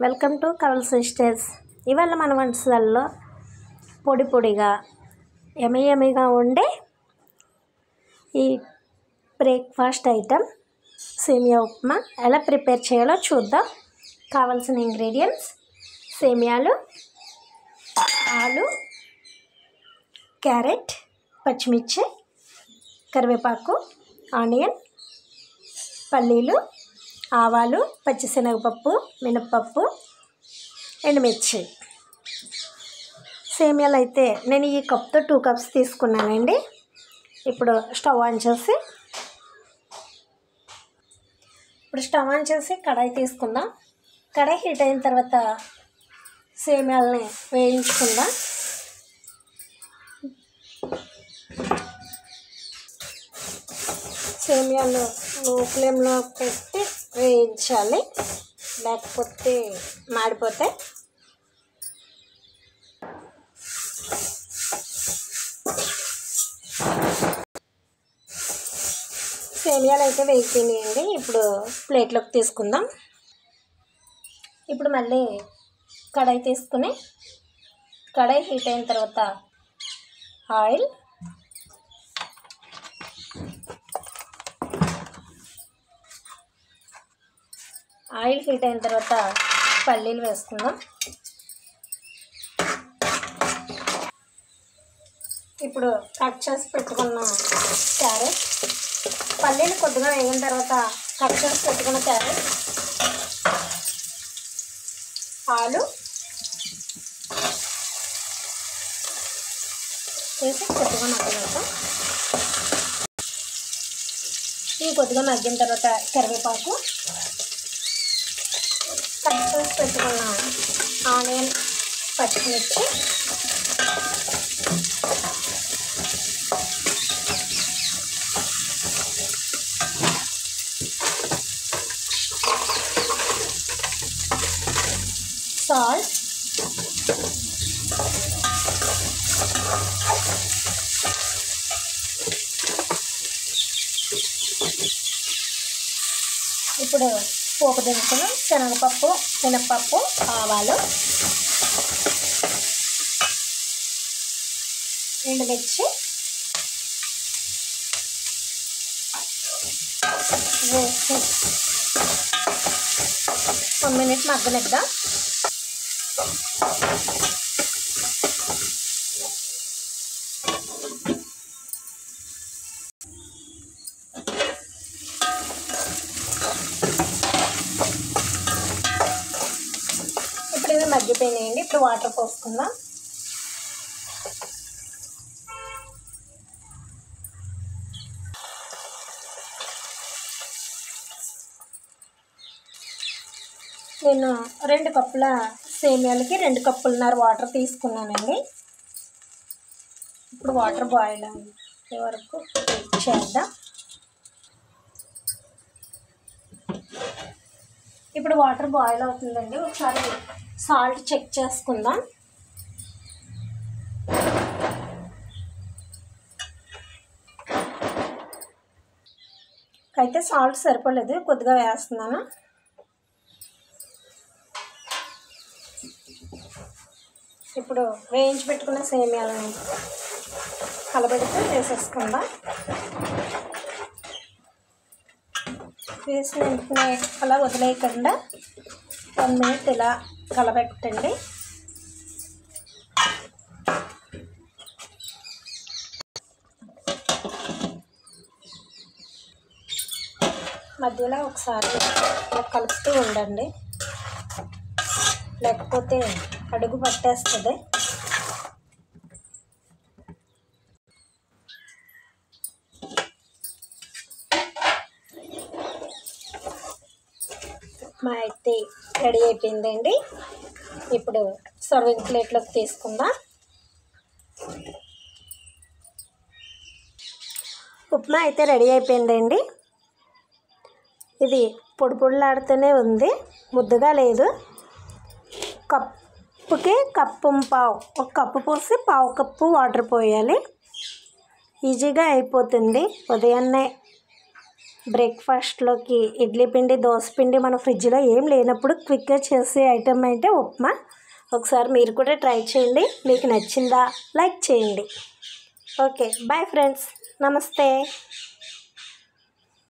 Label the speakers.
Speaker 1: Welcome to కవల్ sisters. ఇవాళ మన వంటశాలలో పొడి పొడిగా యమీగా ఉండే ఈ బ్రేక్ఫాస్ట్ ఐటెం సేమియా ఉప్మా ఎలా ప్రిపేర్ చేయాలో చూద్దాం. కావాల్సిన ఇంగ్రీడియంట్స్: సేమియాలు, ఆలు, క్యారెట్, పచ్చిమిర్చి, కరివేపాకు, ఆనియన్, పల్లీలు, ఆవాలు, పచ్చిశనగపప్పు, మినప్పప్పు, ఎండుమిర్చి. సేమియాలు అయితే నేను ఈ కప్తో 2 కప్స్ తీసుకున్నానండి. ఇప్పుడు స్టవ్ ఆన్ చేసి కడాయి తీసుకుందాం. కడాయి హీట్ అయిన తర్వాత సేమియాలని వేయించుకుందాం. సేమియాలు లో ఫ్లేమ్లో పెట్టి వేయించాలి, లేకపోతే మాడిపోతాయి. సేమియాలు అయితే వేగిపోయినాయండి. ఇప్పుడు ప్లేట్లోకి తీసుకుందాం. ఇప్పుడు మళ్ళీ కడాయి తీసుకుని కడాయి హీట్ అయిన తర్వాత ఆయిల్, హీట్ అయిన తర్వాత పల్లీలు వేసుకుందాం. ఇప్పుడు కట్ చేసి పెట్టుకున్న క్యారెట్, పల్లీలు కొద్దిగా వేగిన తర్వాత కట్ చేసి పెట్టుకున్న క్యారెట్, ఆలు వేసి కొద్దిగా మగ్గనిద్దాం. ఇవి కొద్దిగా మగ్గిన తర్వాత కరివేపాకు, కట్ చేసి పెట్టుకున్న ఆనియన్, పచ్చిమిర్చి, సాల్ట్, ఇప్పుడు పోపు దినుసులు, శనగపప్పు, మినప్పప్పు, ఆవాలు, ఎండుమిర్చి వేసి 1 మినిట్ మగ్గనిద్దాం. ఇప్పుడు ఇవి మగ్గిపోయినాయండి. ఇప్పుడు వాటర్ పోసుకుందాం. నేను 2 కప్పుల సేమియాలకి 2 కప్పులున్నర వాటర్ తీసుకున్నానండి. ఇప్పుడు వాటర్ బాయిల్ అయ్యే వరకు చేద్దాం. ఇప్పుడు వాటర్ బాయిల్ అవుతుందండి. ఒకసారి సాల్ట్ చెక్ చేసుకుందాం. అయితే సాల్ట్ సరిపోలేదు, కొద్దిగా వేస్తున్నాను. ఇప్పుడు వేయించి పెట్టుకున్న సేమియాలను కలబెడుతూ వేసేసుకుందాం. వేసిన వెంటనే అలా వదిలేయకుండా 1 మినిట్ ఇలా కలబెట్టండి. మధ్యలో ఒకసారి కలుపుతూ ఉండండి, లేకపోతే అడుగు పట్టేస్తుంది. ఉప్మా అయితే రెడీ అయిపోయిందండి. ఇప్పుడు సర్వింగ్ ప్లేట్లోకి తీసుకుందాం. ఉప్మా అయితే రెడీ అయిపోయిందండి. ఇది పొడి పొడిలాడుతూనే ఉంది, ముద్దగా లేదు. కప్పుకి కప్పు-పావు, 1 కప్పు పోసి 1/2 కప్పు వాటర్ పోయాలి. ఈజీగా అయిపోతుంది. ఉదయాన్నే బ్రేక్ఫాస్ట్లోకి ఇడ్లీ పిండి, దోశ పిండి మన ఫ్రిడ్జ్లో ఏం లేనప్పుడు క్విక్గా చేసే ఐటెం అంటే ఉప్మా. ఒకసారి మీరు కూడా ట్రై చేయండి. మీకు నచ్చిందా లైక్ చేయండి. ఓకే, బాయ్ ఫ్రెండ్స్, నమస్తే.